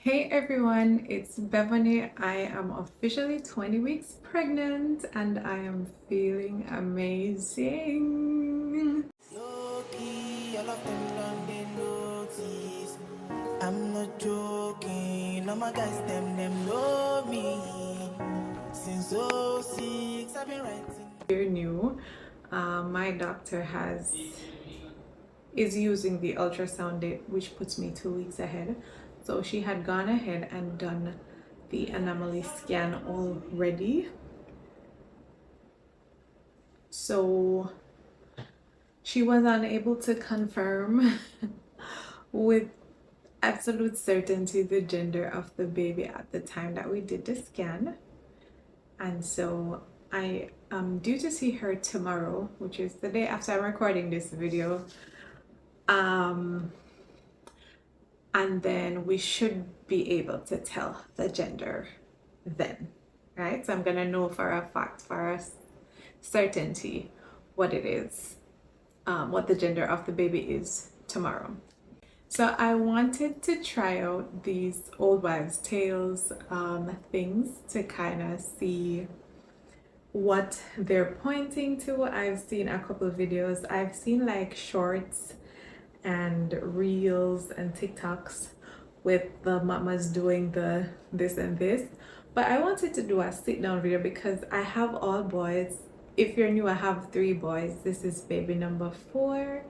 Hey everyone, it's Beverly. I am officially 20 weeks pregnant and I am feeling amazing. Low-key, all of them done they notice. I'm not joking, all my guys, them know me. Since '06, I've been writing. You're new. My doctor is using the ultrasound date, which puts me 2 weeks ahead. So she had gone ahead and done the anomaly scan already. So she was unable to confirm with absolute certainty the gender of the baby at the time that we did the scan. And so I am due to see her tomorrow, which is the day after I'm recording this video. Um, and then we should be able to tell the gender then, right? So I'm gonna know for a fact, for a certainty, what it is, what the gender of the baby is tomorrow. So I wanted to try out these old wives' tales things to kind of see what they're pointing to. I've seen a couple of videos. I've seen like shorts and reels and TikToks with the mamas doing the this and this. But I wanted to do a sit down video because I have all boys. If you're new, I have 3 boys. This is baby number 4,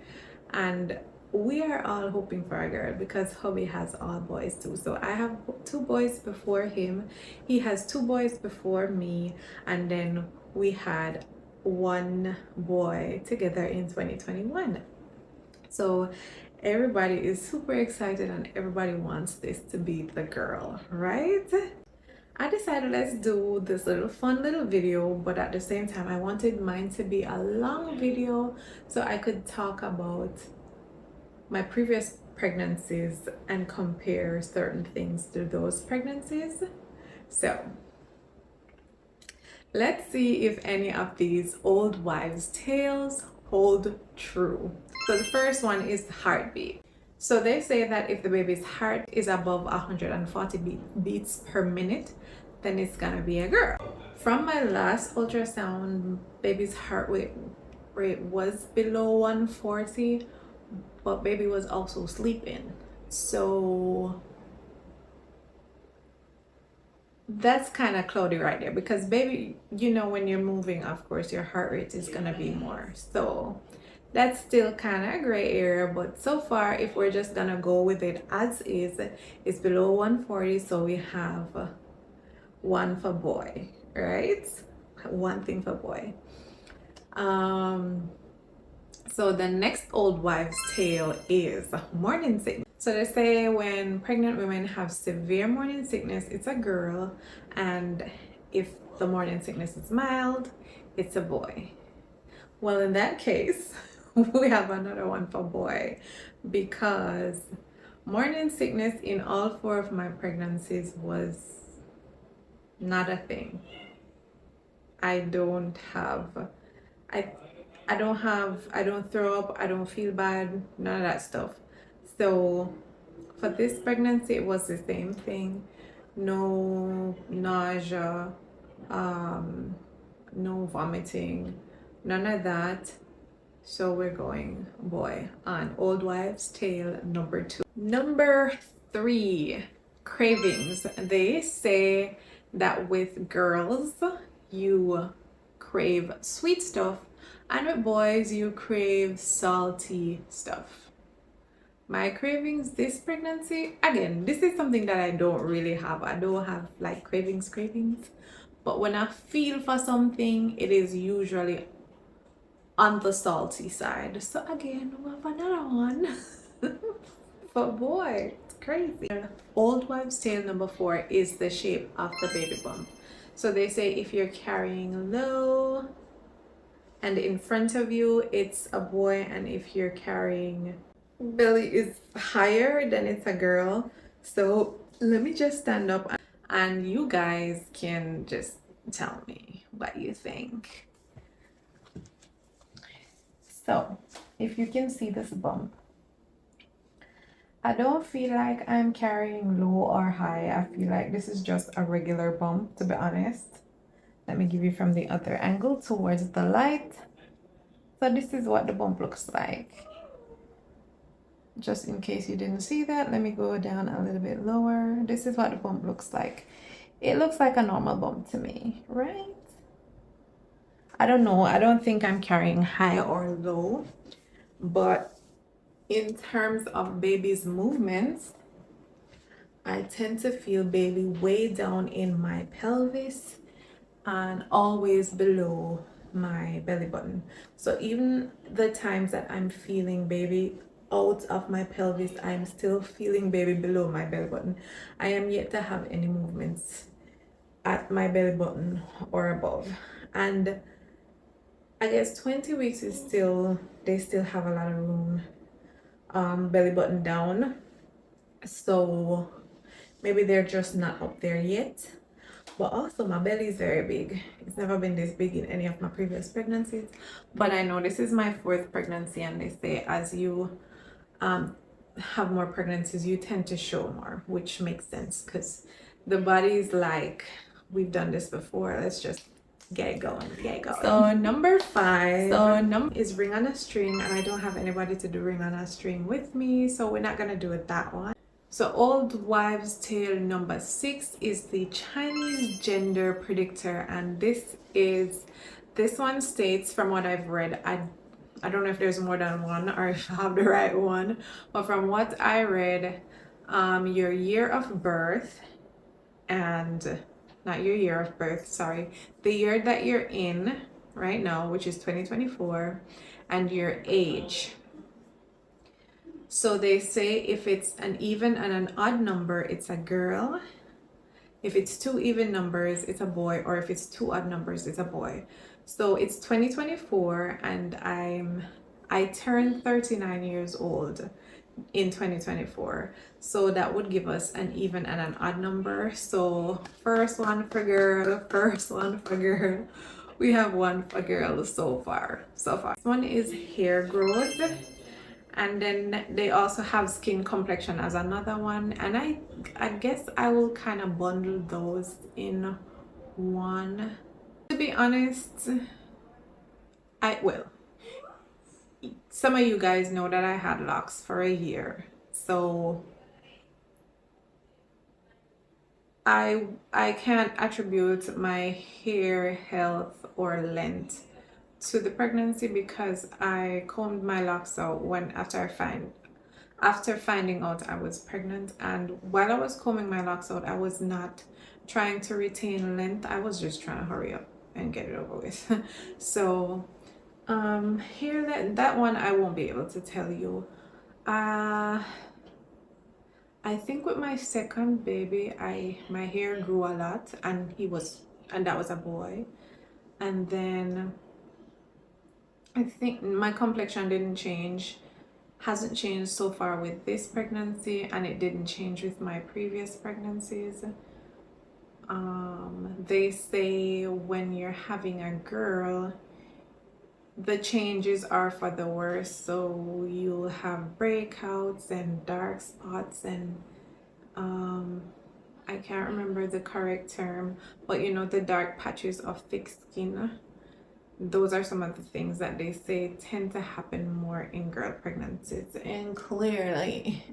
and we are all hoping for a girl because hubby has all boys too. So I have 2 boys before him, he has 2 boys before me, and then we had 1 boy together in 2021. So everybody is super excited and everybody wants this to be the girl, right? I decided let's do this fun little video, but at the same time I wanted mine to be a long video so I could talk about my previous pregnancies and compare certain things to those pregnancies. So let's see if any of these old wives' tales hold true. So the first one is heartbeat. So they say that if the baby's heart is above 140 beats per minute, then it's gonna be a girl. From my last ultrasound, baby's heart rate was below 140, but baby was also sleeping. So that's kind of cloudy right there because baby, when you're moving, of course your heart rate is gonna be more. So that's still kind of a gray area, but so far if we're just gonna go with it as is, it's below 140. So we have 1 for boy, right? 1 thing for boy. So the next old wives' tale is morning sickness. So they say when pregnant women have severe morning sickness, it's a girl, and if the morning sickness is mild, it's a boy. Well, in that case, we have another one for boy because morning sickness in all 4 of my pregnancies was not a thing. I don't have, I I don't have, I don't throw up, I don't feel bad, none of that stuff. So for this pregnancy, it was the same thing. No nausea, no vomiting, none of that. So we're going boy on Old Wives' Tale number 2. Number 3, cravings. They say that with girls, you crave sweet stuff, and with boys, you crave salty stuff. My cravings this pregnancy, again, this is something that I don't really have. I don't have like cravings, but when I feel for something, it is usually on the salty side. So again, we have another one. But boy, it's crazy. Old wives' tale number 4 is the shape of the baby bump. So they say if you're carrying low and in front of you, it's a boy, and if you're carrying belly is higher, then it's a girl. So let me just stand up and you guys can just tell me what you think. So if you can see this bump, I don't feel like I'm carrying low or high. I feel like this is just a regular bump, to be honest. Let me give you from the other angle towards the light. So this is what the bump looks like. Just in case you didn't see that, let me go down a little bit lower. This is what the bump looks like. It looks like a normal bump to me, right? I don't know. I don't think I'm carrying high or low, but in terms of baby's movements, I tend to feel baby way down in my pelvis and always below my belly button. So even the times that I'm feeling baby out of my pelvis, I'm still feeling baby below my belly button. I am yet to have any movements at my belly button or above. And I guess 20 weeks is still, they still have a lot of room, belly button down. So maybe they're just not up there yet. But also my belly is very big. It's never been this big in any of my previous pregnancies. But I know this is my fourth pregnancy, and they say as you have more pregnancies, you tend to show more, which makes sense because the body is like, we've done this before. Let's just get it going, get it going. So number five is ring on a string, and I don't have anybody to do ring on a string with me, so we're not gonna do it that one. So old wives tale number 6 is the Chinese gender predictor, and this one states, from what I've read, I don't know if there's more than one or if I have the right one, but from what I read, your year of birth, and not your year of birth, sorry, the year that you're in right now, which is 2024, and your age. So they say if it's an even and an odd number, it's a girl. If it's two even numbers, it's a boy, or if it's two odd numbers, it's a boy. So it's 2024, and I turned 39 years old in 2024. So that would give us an even and an odd number. So first one for girl, first one for girl. We have one for girl so far. This one is hair growth, and then they also have skin complexion as another one, and I guess I will kind of bundle those in one. To be honest, I will. Some of you guys know that I had locks for a year, so I can't attribute my hair health or length to the pregnancy because I combed my locks out after finding out I was pregnant, and while I was combing my locks out, I was not trying to retain length. I was just trying to hurry up and get it over with. So here, that one I won't be able to tell you. I think with my second baby, my hair grew a lot, and that was a boy. And then I think my complexion didn't change, hasn't changed so far with this pregnancy, and it didn't change with my previous pregnancies. They say when you're having a girl, the changes are for the worse. So you'll have breakouts and dark spots, and I can't remember the correct term, but you know, the dark patches of thick skin. Those are some of the things that they say tend to happen more in girl pregnancies. And clearly,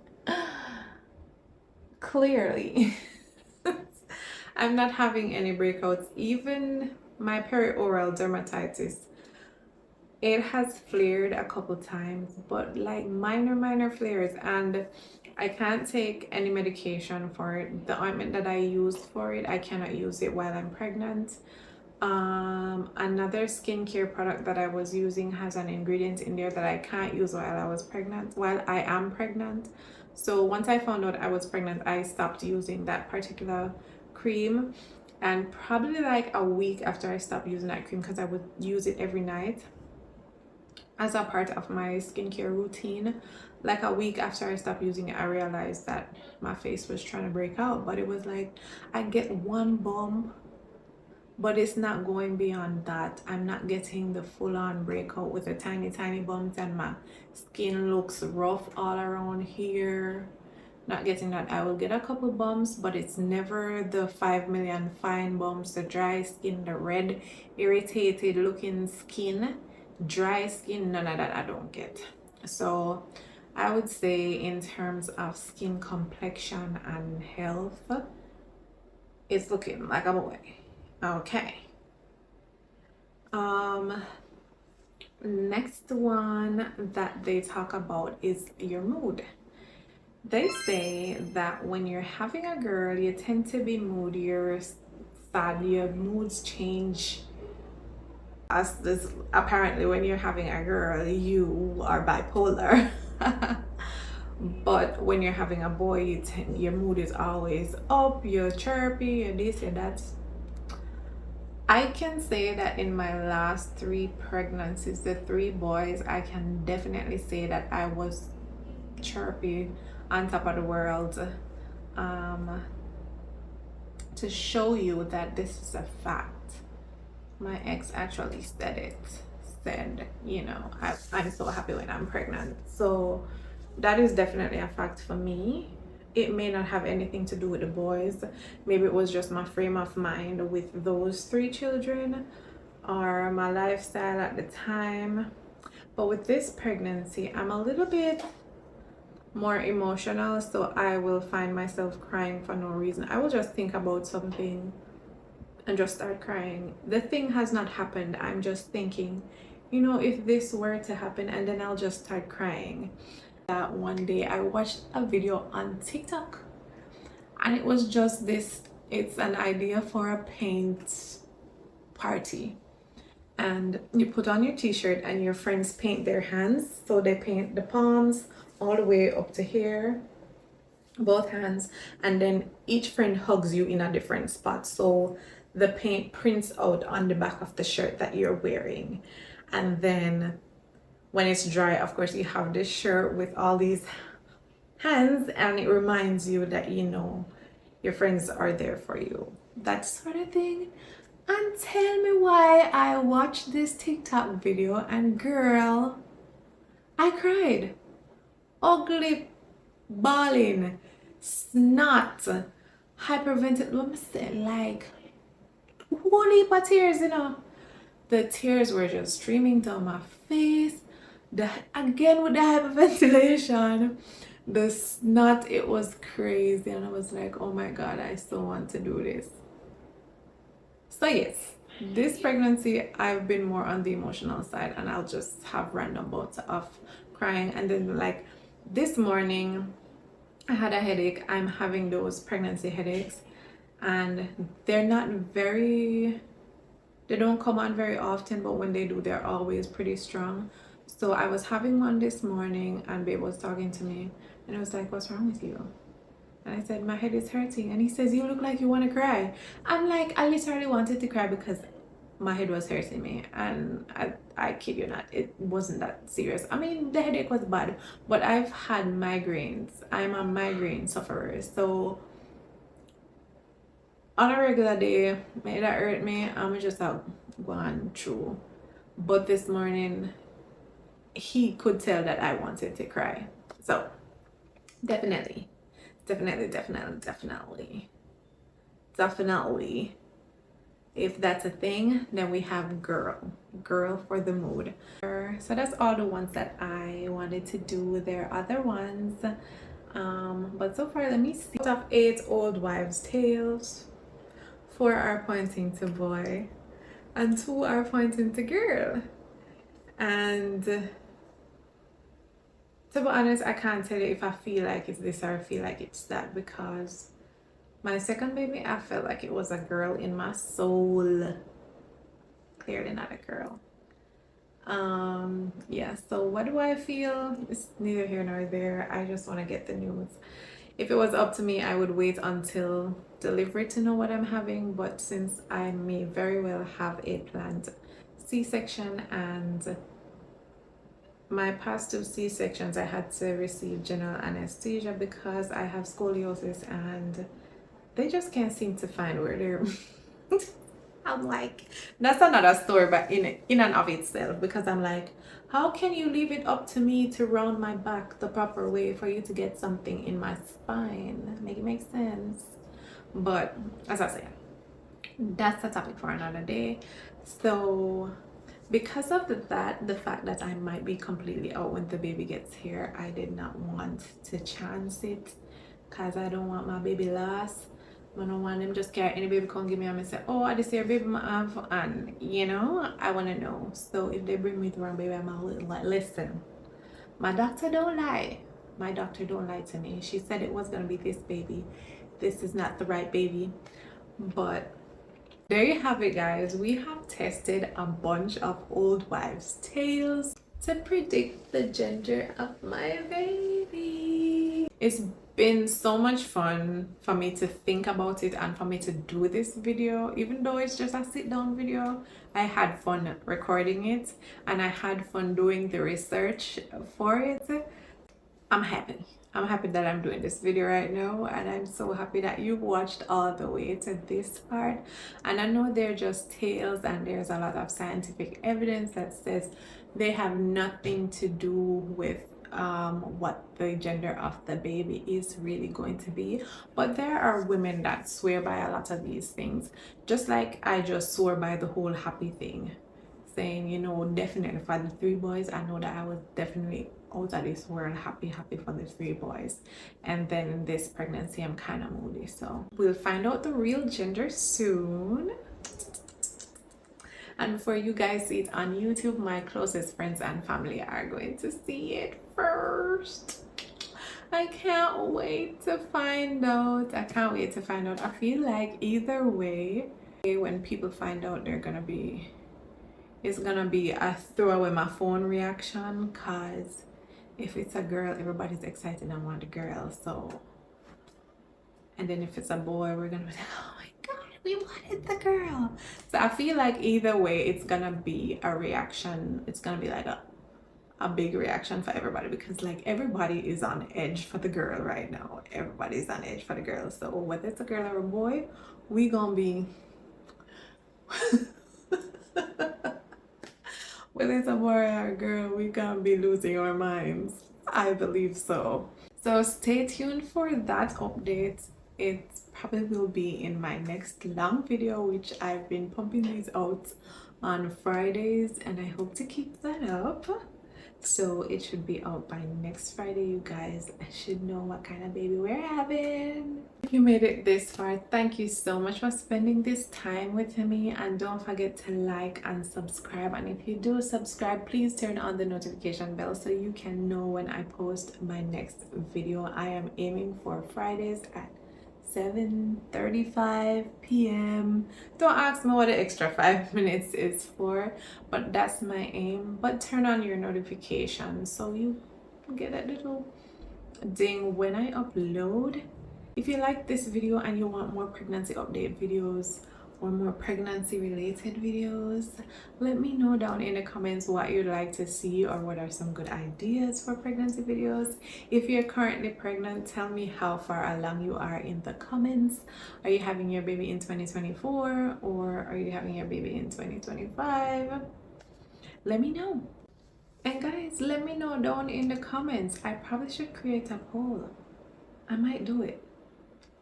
I'm not having any breakouts. Even my perioral dermatitis, it has flared a couple times, but like minor flares, and I can't take any medication for it. The ointment that I used for it, I cannot use it while I'm pregnant. Another skincare product that I was using has an ingredient in there that I can't use while I am pregnant. So once I found out I was pregnant, I stopped using that particular cream, and probably like a week after I stopped using that cream, because I would use it every night as a part of my skincare routine, like a week after I stopped using it, I realized that my face was trying to break out. But it was like I get one bump but it's not going beyond that. I'm not getting the full-on breakout with the tiny bumps, and my skin looks rough all around here. Not getting that. I will get a couple bumps, but it's never the 5 million fine bumps, the dry skin, the red irritated looking skin, dry skin. None of that I don't get. So I would say in terms of skin complexion and health, it's looking like a boy. Okay. Next one that they talk about is your mood. They say that when you're having a girl, you tend to be moodier, sad, your moods change. As this, apparently, when you're having a girl, you are bipolar. But when you're having a boy, your mood is always up, you're chirpy, you're this, you're that. I can say that in my last 3 pregnancies, the 3 boys, I can definitely say that I was chirpy, on top of the world. To show you that this is a fact, my ex actually said it. Said, you know, I'm so happy when I'm pregnant. So that is definitely a fact for me. It may not have anything to do with the boys. Maybe it was just my frame of mind with those 3 children or my lifestyle at the time. But with this pregnancy, I'm a little bit more emotional, so I will find myself crying for no reason. I will just think about something and just start crying. The thing has not happened. I'm just thinking, you know, if this were to happen, and then I'll just start crying. That one day I watched a video on TikTok, and it was just this, it's an idea for a paint party, and you put on your t-shirt and your friends paint their hands. So they paint the palms all the way up to here, both hands, and then each friend hugs you in a different spot, so the paint prints out on the back of the shirt that you're wearing. And then when it's dry, of course, you have this shirt with all these hands, and it reminds you that, you know, your friends are there for you, that sort of thing. And tell me why I watched this TikTok video, and girl, I cried. Ugly, bawling, snot, hyperventilating, like whole heap of tears, you know. The tears were just streaming down my face. Again with the hyperventilation, the snot, it was crazy, and I was like, oh my god, I still want to do this. So yes, this pregnancy I've been more on the emotional side, and I'll just have random bouts of crying. And then like this morning I had a headache. I'm having those pregnancy headaches, and they're not very, they don't come on very often, but when they do, they're always pretty strong. So I was having one this morning, and babe was talking to me, and I was like, what's wrong with you? And I said, my head is hurting. And he says, you look like you want to cry. I'm like, I literally wanted to cry because my head was hurting me. And I kid you not, it wasn't that serious. I mean, the headache was bad, but I've had migraines. I'm a migraine sufferer. So on a regular day, my head hurt me, I'm just going through. But this morning, he could tell that I wanted to cry. So definitely. Definitely. If that's a thing, then we have girl for the mood. So that's all the ones that I wanted to do. There are other ones, but so far, let me see. Out of 8 old wives tales, 4 are pointing to boy and 2 are pointing to girl. And to be honest, I can't tell you if I feel like it's this or I feel like it's that, because my second baby, I felt like it was a girl in my soul. Clearly not a girl. Yeah, so what do I feel? It's neither here nor there. I just want to get the news. If it was up to me, I would wait until delivery to know what I'm having, but since I may very well have a planned C-section, and my past 2 C-sections I had to receive general anesthesia because I have scoliosis, and they just can't seem to find where they're I'm like, that's another story, but in and of itself, because I'm like, how can you leave it up to me to round my back the proper way for you to get something in my spine? Make it make sense. But as I said, that's a topic for another day. So because of the fact that I might be completely out when the baby gets here, I did not want to chance it, because I don't want my baby lost. I don't want them just carry any baby come give me and say, oh, this your baby I have, and I want to know. So if they bring me the wrong baby, I'm a little like, listen, my doctor don't lie. My doctor don't lie to me. She said it was gonna be this baby. This is not the right baby. But there you have it, guys. We have tested a bunch of old wives' tales to predict the gender of my baby. It's been so much fun for me to think about it and for me to do this video. Even though it's just a sit-down video, I had fun recording it and I had fun doing the research for it. I'm happy. I'm happy that I'm doing this video right now, and I'm so happy that you watched all the way to this part. And I know they're just tales and there's a lot of scientific evidence that says they have nothing to do with what the gender of the baby is really going to be. But there are women that swear by a lot of these things, just like I just swore by the whole happy thing, saying, definitely for the 3 boys, I know that I was definitely out of this world happy for the 3 boys. And then this pregnancy, I'm kind of moody. So we'll find out the real gender soon. And before you guys see it on YouTube, my closest friends and family are going to see it first. I can't wait to find out. I can't wait to find out. I feel like either way, when people find out, it's gonna be a throw away my phone reaction, cause if it's a girl, everybody's excited and want a girl. So, and then if it's a boy, we're gonna be like, oh my god, we wanted the girl. So I feel like either way, it's gonna be a reaction. It's gonna be like a big reaction for everybody, because like everybody is on edge for the girl right now. Everybody's on edge for the girl. So whether it's a girl or a boy, we gonna be whether it's a boy or a girl, we gonna be losing our minds. I believe so. So stay tuned for that update. It probably will be in my next long video, which I've been pumping these out on Fridays, and I hope to keep that up. So it should be out by next Friday. You guys should know what kind of baby we're having. If you made it this far, thank you so much for spending this time with me, and don't forget to like and subscribe. And if you do subscribe, please turn on the notification bell so you can know when I post my next video. I am aiming for Fridays at 7:35 p.m. Don't ask me what the extra 5 minutes is for, but that's my aim. But turn on your notifications so you get a little ding when I upload. If you like this video and you want more pregnancy update videos or more pregnancy related videos, let me know down in the comments what you'd like to see or what are some good ideas for pregnancy videos. If you're currently pregnant, tell me how far along you are in the comments. Are you having your baby in 2024 or are you having your baby in 2025? Let me know. And guys, let me know down in the comments. I probably should create a poll. I might do it.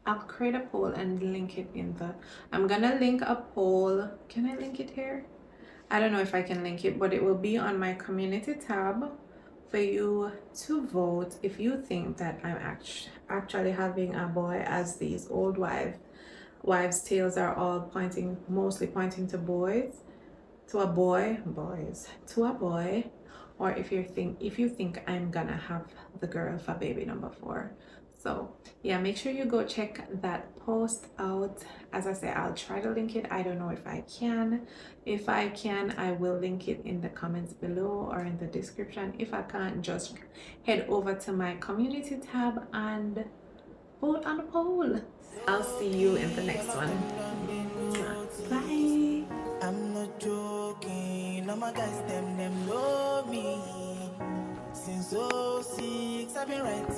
I'll create a poll and link it in the, I'm gonna link a poll. Can I link it here? I don't know if I can link it, but it will be on my community tab for you to vote if you think that I'm actually having a boy, as these old wives tales are all mostly pointing to boys, to a boy, or if you think I'm gonna have the girl for baby number 4. So yeah, make sure you go check that post out. As I say, I'll try to link it. I don't know if I can. If I can, I will link it in the comments below or in the description. If I can't, just head over to my community tab and vote on the poll. I'll see you in the next one. Bye. I'm not joking, all my guys, them know me. Since '06, I've been writing.